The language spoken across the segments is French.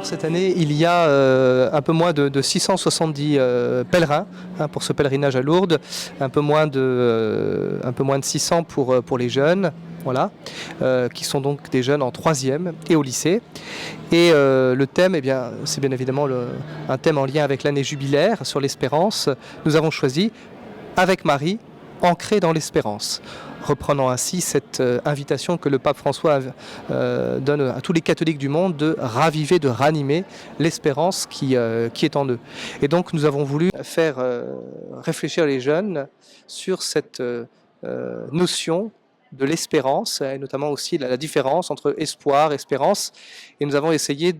cette année, il y a un peu moins de 670 pèlerins pour ce pèlerinage à Lourdes, un peu moins de 600 pour les jeunes, voilà, qui sont donc des jeunes en troisième et au lycée. Et le thème, eh bien, c'est bien évidemment un thème en lien avec l'année jubilaire sur l'espérance. Nous avons choisi, avec Marie, ancré dans l'espérance, reprenant ainsi cette invitation que le pape François donne à tous les catholiques du monde de raviver, de ranimer l'espérance qui est en eux. Et donc nous avons voulu faire réfléchir les jeunes sur cette notion de l'espérance, et notamment aussi la différence entre espoir, espérance. Et nous avons essayé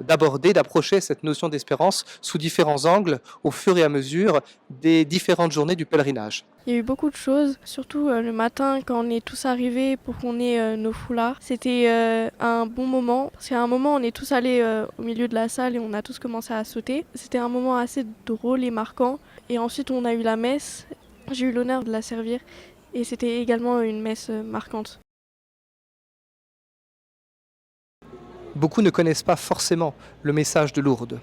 d'approcher cette notion d'espérance sous différents angles au fur et à mesure des différentes journées du pèlerinage. Il y a eu beaucoup de choses, surtout le matin quand on est tous arrivés pour qu'on ait nos foulards. C'était un bon moment, parce qu'à un moment on est tous allés au milieu de la salle et on a tous commencé à sauter. C'était un moment assez drôle et marquant. Et ensuite on a eu la messe, j'ai eu l'honneur de la servir et c'était également une messe marquante. Beaucoup ne connaissent pas forcément le message de Lourdes.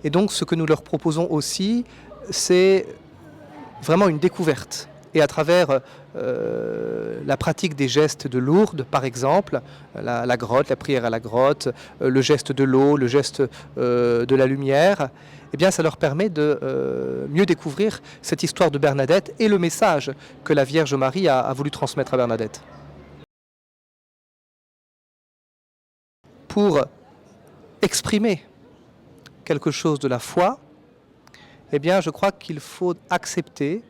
Et donc ce que nous leur proposons aussi, c'est vraiment une découverte. Et à travers la pratique des gestes de Lourdes, par exemple, la grotte, la prière à la grotte, le geste de l'eau, le geste de la lumière, eh bien, ça leur permet de mieux découvrir cette histoire de Bernadette et le message que la Vierge Marie a voulu transmettre à Bernadette. Pour exprimer quelque chose de la foi, eh bien, je crois qu'il faut accepter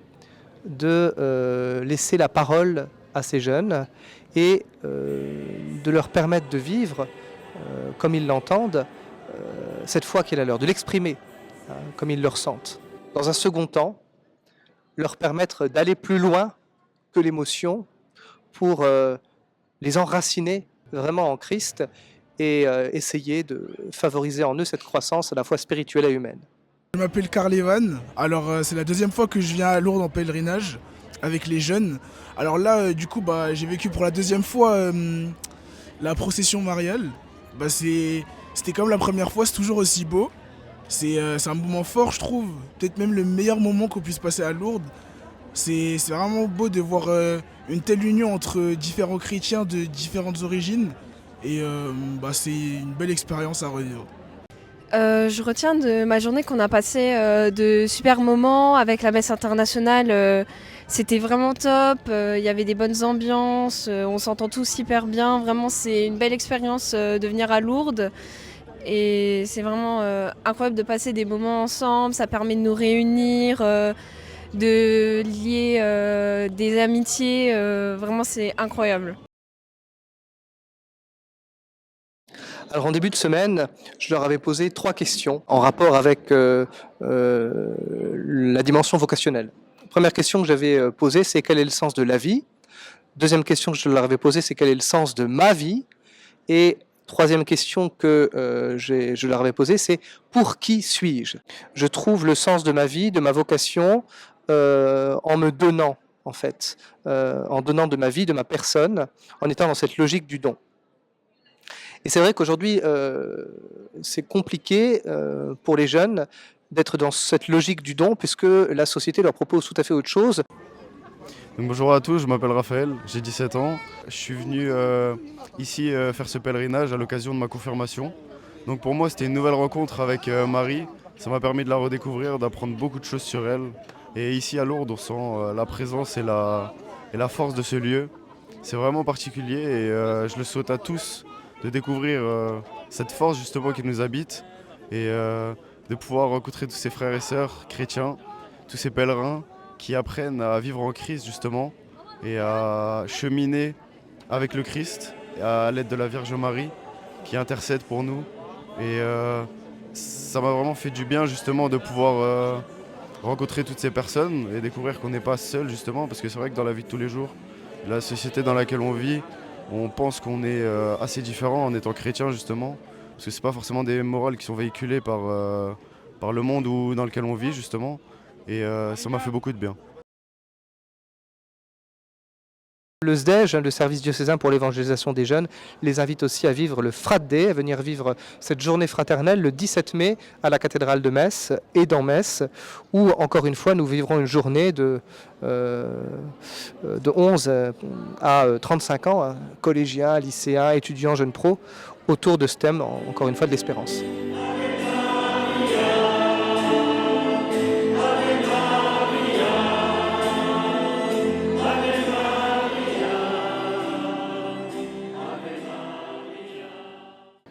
de laisser la parole à ces jeunes et de leur permettre de vivre comme ils l'entendent cette foi qui est la leur, de l'exprimer comme ils le ressentent. Dans un second temps, leur permettre d'aller plus loin que l'émotion pour les enraciner vraiment en Christ et essayer de favoriser en eux cette croissance à la fois spirituelle et humaine. Je m'appelle Karl Evan. Alors c'est la deuxième fois que je viens à Lourdes en pèlerinage avec les jeunes. Alors là du coup j'ai vécu pour la deuxième fois la procession mariale. C'était comme la première fois, c'est toujours aussi beau. C'est un moment fort je trouve, peut-être même le meilleur moment qu'on puisse passer à Lourdes. C'est vraiment beau de voir une telle union entre différents chrétiens de différentes origines. Et c'est une belle expérience à revivre. Je retiens de ma journée qu'on a passé de super moments avec la messe internationale. C'était vraiment top, il y avait des bonnes ambiances, on s'entend tous hyper bien. Vraiment, c'est une belle expérience de venir à Lourdes. Et c'est vraiment incroyable de passer des moments ensemble. Ça permet de nous réunir, de lier des amitiés. Vraiment, c'est incroyable. Alors en début de semaine, je leur avais posé 3 questions en rapport avec la dimension vocationnelle. Première question que j'avais posée, c'est quel est le sens de la vie? Deuxième question que je leur avais posée, c'est quel est le sens de ma vie? Et troisième question que je leur avais posée, c'est pour qui suis-je? Je trouve le sens de ma vie, de ma vocation, en me donnant, en fait, en donnant de ma vie, de ma personne, en étant dans cette logique du don. Et c'est vrai qu'aujourd'hui, c'est compliqué pour les jeunes d'être dans cette logique du don, puisque la société leur propose tout à fait autre chose. Donc bonjour à tous, je m'appelle Raphaël, j'ai 17 ans. Je suis venu ici faire ce pèlerinage à l'occasion de ma confirmation. Donc pour moi c'était une nouvelle rencontre avec Marie. Ça m'a permis de la redécouvrir, d'apprendre beaucoup de choses sur elle. Et ici à Lourdes on sent la présence et la force de ce lieu. C'est vraiment particulier et je le souhaite à tous de découvrir cette force justement qui nous habite et de pouvoir rencontrer tous ces frères et sœurs chrétiens, tous ces pèlerins qui apprennent à vivre en Christ justement et à cheminer avec le Christ à l'aide de la Vierge Marie qui intercède pour nous. Et ça m'a vraiment fait du bien justement de pouvoir rencontrer toutes ces personnes et découvrir qu'on n'est pas seul justement, parce que c'est vrai que dans la vie de tous les jours, la société dans laquelle on vit, on pense qu'on est assez différent en étant chrétien justement, parce que c'est pas forcément des morales qui sont véhiculées par le monde dans lequel on vit justement, et ça m'a fait beaucoup de bien. Le SDEJ, le service diocésain pour l'évangélisation des jeunes, les invite aussi à vivre le Frat Day, à venir vivre cette journée fraternelle le 17 mai à la cathédrale de Metz et dans Metz, où encore une fois nous vivrons une journée de 11 à 35 ans, collégiens, lycéens, étudiants, jeunes pros, autour de ce thème, encore une fois, de l'espérance.